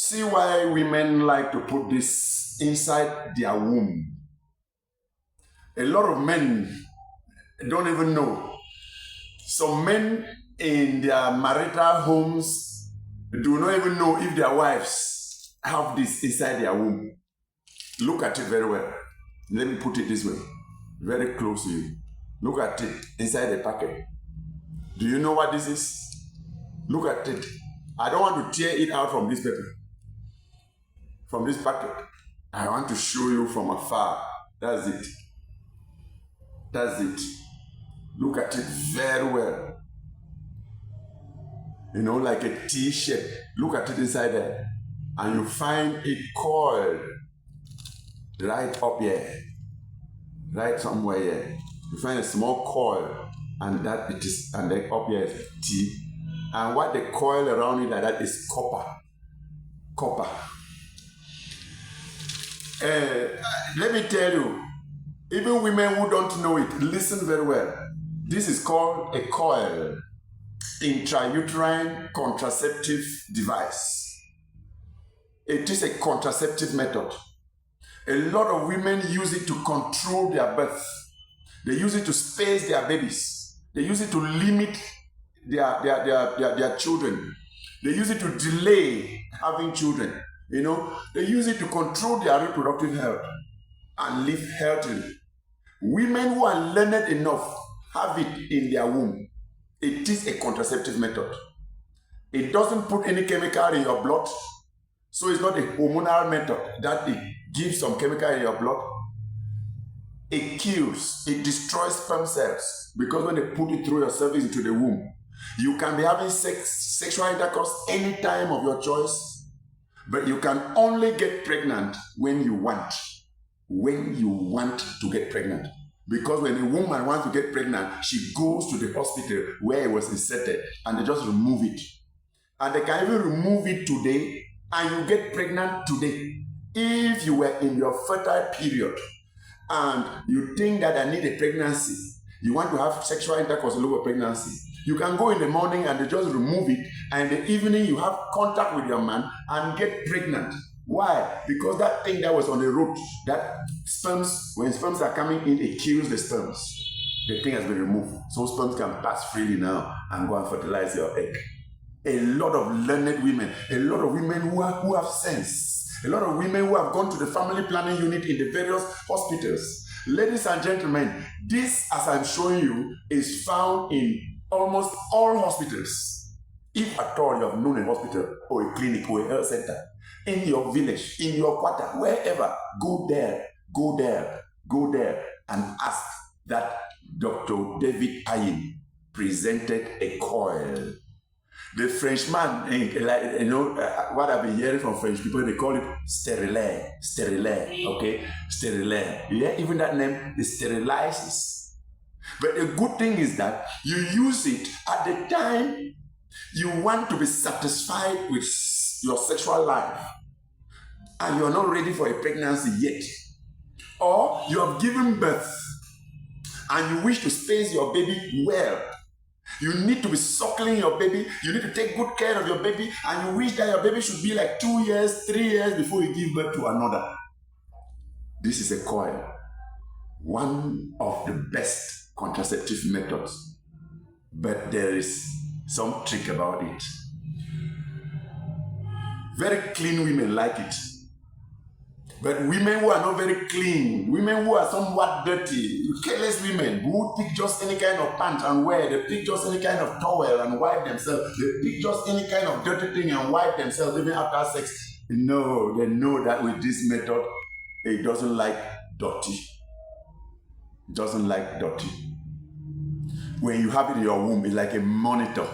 see why women like to put this inside their womb. A lot of men don't even know. Some men in their marital homes do not even know if their wives have this inside their womb. Look at it very well. Let me put it this way, very close to you. Look at it inside the packet. Do you know what this is? Look at it. I don't want to tear it out from this paper, from this packet. I want to show you from afar. That's it. That's it. Look at it very well. You know, like a T-shape. Look at it inside there. And you find a coil right up here. Right somewhere here. You find a small coil, and that it is, and then up here is T. And what the coil around it like that is copper. Copper. Let me tell you, even women who don't know it, listen very well. This is called a coil, intrauterine contraceptive device. It is a contraceptive method. A lot of women use it to control their birth. They use it to space their babies. They use it to limit their children. They use it to delay having children. You know, they use it to control their reproductive health and live healthily. Women who are learned enough have it in their womb. It is a contraceptive method. It doesn't put any chemical in your blood. So it's not a hormonal method that it gives some chemical in your blood. It kills, it destroys sperm cells, because when they put it through your cervix into the womb, you can be having sexual intercourse any time of your choice, but you can only get pregnant when you want. When you want to get pregnant. Because when a woman wants to get pregnant, she goes to the hospital where it was inserted and they just remove it. And they can even remove it today and you get pregnant today. If you were in your fertile period and you think that I need a pregnancy, you want to have sexual intercourse over pregnancy, you can go in the morning and they just remove it, and in the evening you have contact with your man and get pregnant. Why? Because that thing that was on the road, that sperms, when sperms are coming in, it kills the sperms. The thing has been removed. So sperms can pass freely now and go and fertilize your egg. A lot of learned women, a lot of women who have sense, a lot of women who have gone to the family planning unit in the various hospitals. Ladies and gentlemen, this, as I'm showing you, is found in almost all hospitals. If at all you have known a hospital or a clinic or a health center, in your village, in your quarter, wherever, go there and ask that Dr. David presented a coil. The Frenchman, what I've been hearing from French people, they call it sterilet, okay? Sterilet. Yeah, even that name, it sterilizes. But the good thing is that you use it at the time you want to be satisfied with your sexual life and you're not ready for a pregnancy yet. Or you have given birth and you wish to space your baby well. You need to be suckling your baby. You need to take good care of your baby, and you wish that your baby should be like 2 years, 3 years before you give birth to another. This is a coil. One of the best contraceptive methods. But there is some trick about it. Very clean women like it. But women who are not very clean, women who are somewhat dirty, careless women who pick just any kind of pants and wear, they pick just any kind of towel and wipe themselves, they pick just any kind of dirty thing and wipe themselves even after sex. No, they know that with this method, it doesn't like dirty. It doesn't like dirty. When you have it in your womb, it's like a monitor.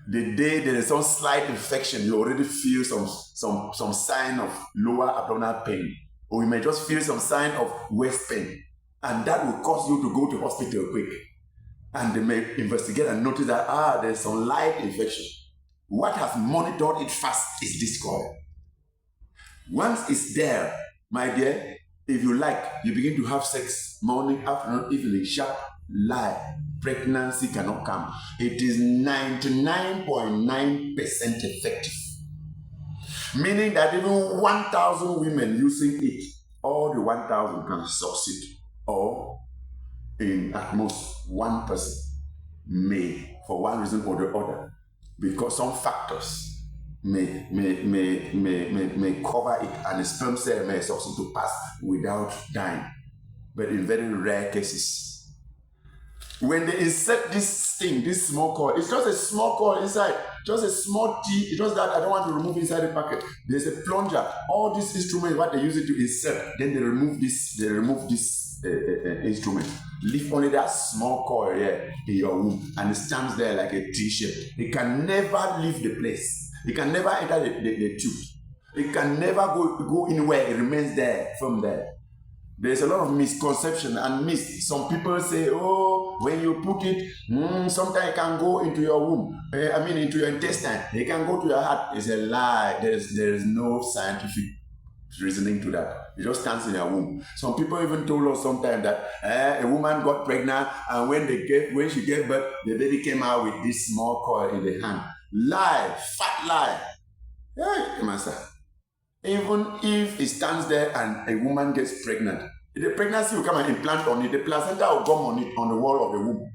The day there is some slight infection, you already feel some sign of lower abdominal pain. Or you may just feel some sign of waist pain. And that will cause you to go to hospital quick. And they may investigate and notice that, there's some light infection. What has monitored it fast is this coil. Once it's there, my dear, if you like, you begin to have sex morning, afternoon, evening, sharp, lie. Pregnancy cannot come. It is 99.9% effective. Meaning that even 1,000 women using it, all the 1,000 can succeed. Or in at most one person may, for one reason or the other, because some factors may cover it, and the sperm cell may succeed to pass without dying. But in very rare cases, when they insert this thing, this small coil, it's just a small coil inside, just a small T. It's just that I don't want to remove inside the packet. There's a plunger. All these instruments, what they use it to insert, then they remove this. They remove this instrument. Leave only that small coil here in your womb, and it stands there like a T-shape. It can never leave the place. It can never enter the tube. It can never go anywhere. It remains there from there. There's a lot of misconception and myths. Some people say, oh, when you put it, sometimes it can go into your womb. Into your intestine. It can go to your heart. It's a lie. There is no scientific reasoning to that. It just stands in your womb. Some people even told us sometimes that a woman got pregnant, and when she gave birth, the baby came out with this small coil in the hand. Lie, fat lie. Hey, master. Even if it stands there and a woman gets pregnant, the pregnancy will come and implant on it. The placenta will gum on it, on the wall of the womb.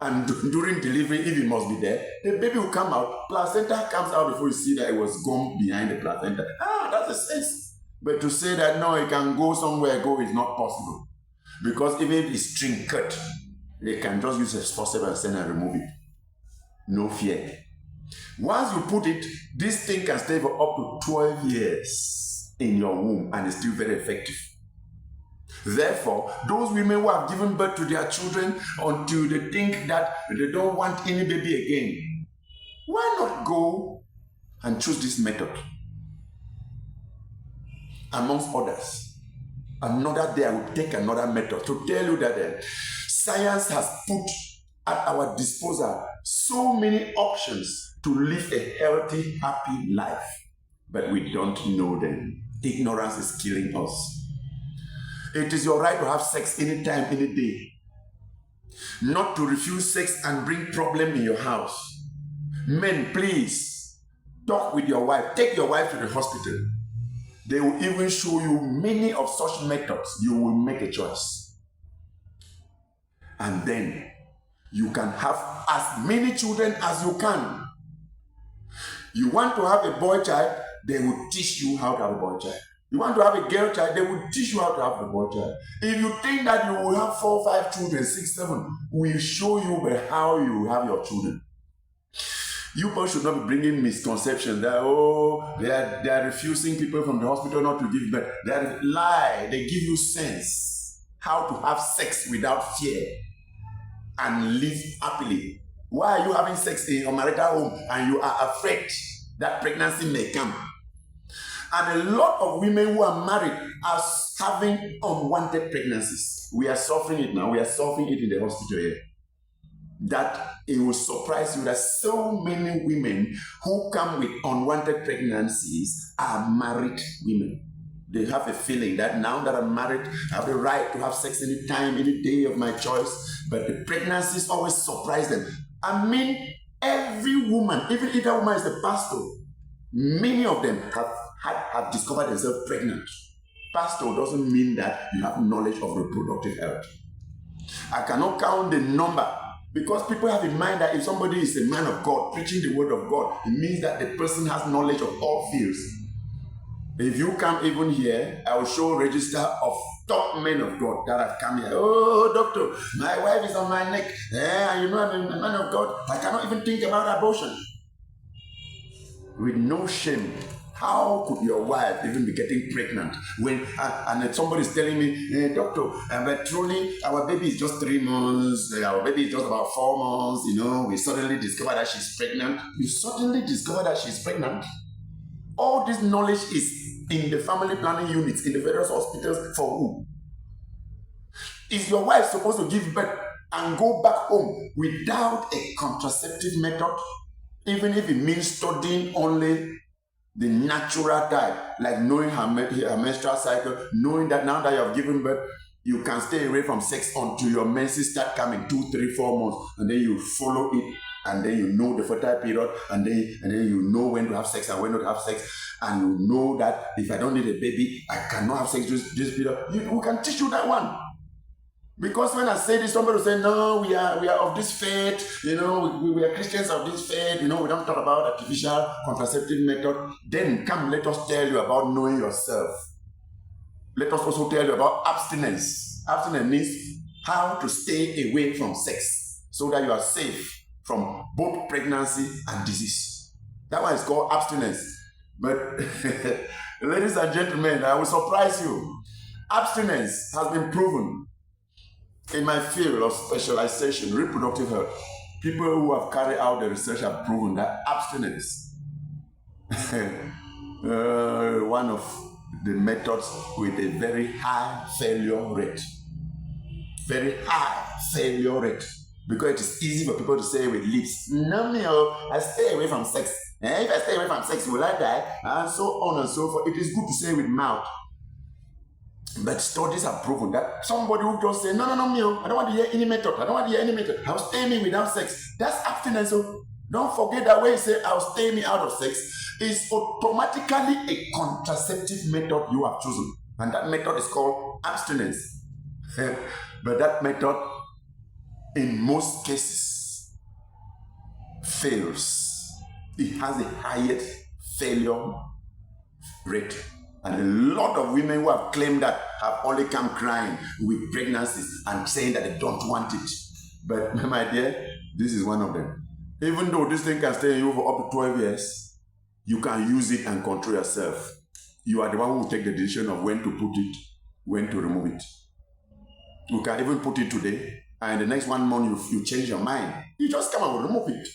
And during delivery, if it must be there, the baby will come out. Placenta comes out before you see that it was gummed behind the placenta. That's a sense. But to say that no, it can go somewhere, is not possible. Because even if it's string cut, they can just use a forceps and remove it. No fear. Once you put it, this thing can stay for up to 12 years in your womb, and it's still very effective. Therefore, those women who have given birth to their children until they think that they don't want any baby again, why not go and choose this method? Amongst others, another day I will take another method to tell you that science has put at our disposal so many options to live a healthy, happy life, but we don't know them. Ignorance is killing us. It is your right to have sex anytime, any day. Not to refuse sex and bring problem in your house. Men, please, talk with your wife. Take your wife to the hospital. They will even show you many of such methods. You will make a choice. And then you can have as many children as you can. You want to have a boy child, they will teach you how to have a boy child. You want to have a girl child, they will teach you how to have a boy child. If you think that you will have 4, 5 children, 6, 7, we'll show you how you have your children. You both should not be bringing misconceptions that they are refusing people from the hospital not to give birth. They are lie. They give you sense how to have sex without fear and live happily. Why are you having sex in your marital home and you are afraid that pregnancy may come? And a lot of women who are married are having unwanted pregnancies. We are suffering it now. We are suffering it in the hospital here. That it will surprise you that so many women who come with unwanted pregnancies are married women. They have a feeling that now that I'm married, I have the right to have sex anytime, any day of my choice. But the pregnancies always surprise them. I mean, every woman, even if that woman is a pastor, many of them have discovered themselves pregnant. Pastor doesn't mean that you have knowledge of reproductive health. I cannot count the number, because people have in mind that if somebody is a man of God, preaching the word of God, it means that the person has knowledge of all fields. If you come even here, I will show a register of top men of God that have come here. Oh, doctor, my wife is on my neck. I'm a man of God. I cannot even think about abortion. With no shame. How could your wife even be getting pregnant when and somebody is telling me, hey, doctor, but truly our baby is just 3 months, our baby is just about 4 months, we suddenly discover that she's pregnant. You suddenly discover that she's pregnant? All this knowledge is in the family planning units, in the various hospitals for who? Is your wife supposed to give birth and go back home without a contraceptive method? Even if it means studying only the natural type, like knowing her menstrual cycle, knowing that now that you have given birth, you can stay away from sex until your menses start coming 2, 3, 4 months, and then you follow it and then you know the fertile period, and then you know when to have sex and when not to have sex, and you know that if I don't need a baby, I cannot have sex this period. We can teach you that one. Because when I say this, somebody will say, no, we are of this faith, we are Christians of this faith, we don't talk about artificial contraceptive method. Then come, let us tell you about knowing yourself. Let us also tell you about abstinence. Abstinence means how to stay away from sex so that you are safe from both pregnancy and disease. That one is called abstinence. But ladies and gentlemen, I will surprise you. Abstinence has been proven in my field of specialization, reproductive health. People who have carried out the research have proven that abstinence, one of the methods with a very high failure rate. Very high failure rate. Because it is easy for people to say with lips, no, I stay away from sex. If I stay away from sex, will I die? And so on and so forth. It is good to say with mouth. But studies have proven that somebody who just say, no, I don't want to hear any method. I'll stay me without sex. That's abstinence. So don't forget that when you say, I'll stay me out of sex, is automatically a contraceptive method you have chosen. And that method is called abstinence. But that method, in most cases, fails. It has the highest failure rate. And a lot of women who have claimed that have only come crying with pregnancies and saying that they don't want it. But my dear, this is one of them. Even though this thing can stay in you for up to 12 years, you can use it and control yourself. You are the one who will take the decision of when to put it, when to remove it. You can even put it today, and the next 1 month you change your mind. You just come and remove it.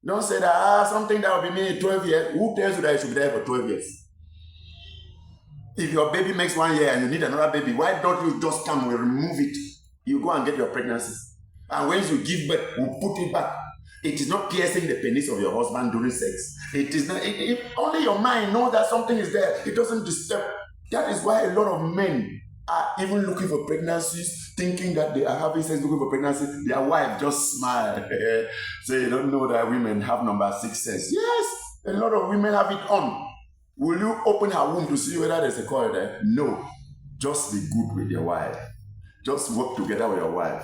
Don't say that something that will be made in 12 years. Who tells you that it should be there for 12 years? If your baby makes 1 year and you need another baby, why don't you just come and remove it? You go and get your pregnancies. And when you give birth, we'll put it back. It is not piercing the penis of your husband during sex. It is not. Only your mind knows that something is there. It doesn't disturb. That is why a lot of men are even looking for pregnancies, thinking that they are having sex, looking for pregnancy. Their wife just smile. So you don't know that women have number 6 sex. Yes, a lot of women have it on. Will you open her womb to see whether there's a coil there? No. Just be good with your wife. Just work together with your wife.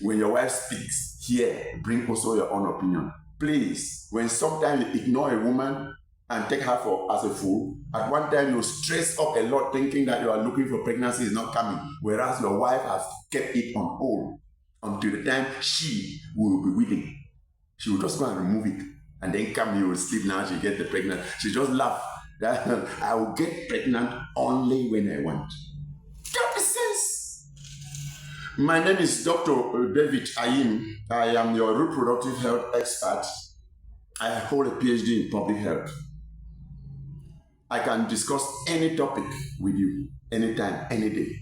When your wife speaks, here, bring also your own opinion. Please, when sometimes you ignore a woman and take her as a fool, at one time you stress up a lot thinking that you are looking for pregnancy is not coming, whereas your wife has kept it on hold until the time she will be willing. She will just go and remove it. And then come, you will sleep now, she gets the pregnant. She just laugh. That I will get pregnant only when I want. That is sense. My name is Dr. David Ayim. I am your reproductive health expert. I hold a PhD in public health. I can discuss any topic with you, anytime, any day.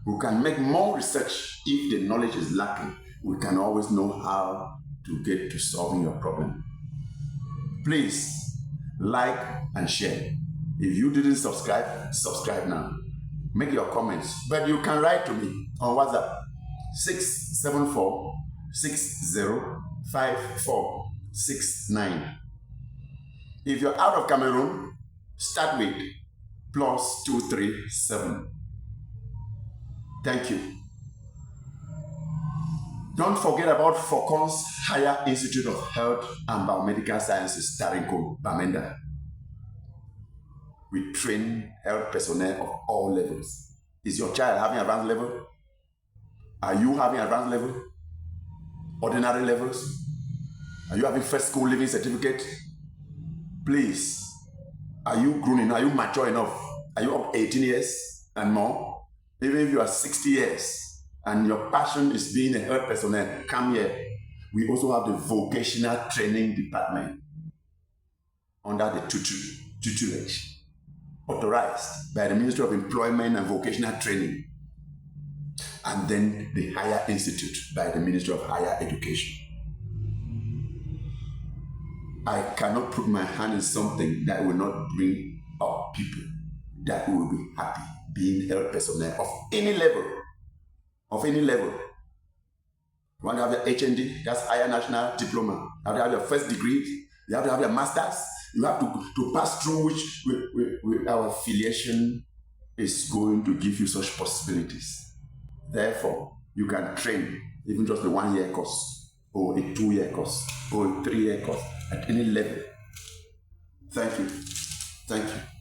We can make more research if the knowledge is lacking. We can always know how to get to solving your problem. Please, like and share. If you didn't subscribe, subscribe now. Make your comments. But you can write to me on WhatsApp 674-605469. If you're out of Cameroon, start with +237. Thank you. Don't forget about FOCONS Higher Institute of Health and Biomedical Sciences, Ntarinkon, Bamenda. We train health personnel of all levels. Is your child having advanced level? Are you having advanced level? Ordinary levels? Are you having first school living certificate? Please, are you grown enough? Are you mature enough? Are you up 18 years and more? Even if you are 60 years and your passion is being a health personnel, come here. We also have the Vocational Training Department under the tutelage, authorized by the Ministry of Employment and Vocational Training, and then the Higher Institute by the Ministry of Higher Education. I cannot put my hand in something that will not bring up people that will be happy being health personnel of any level. You want to have your HND, that's higher national diploma. You have to have your first degree. You have to have your masters. You have to pass through which our affiliation is going to give you such possibilities. Therefore, you can train even just a 1-year course, or a 2-year course, or a 3-year course at any level. Thank you. Thank you.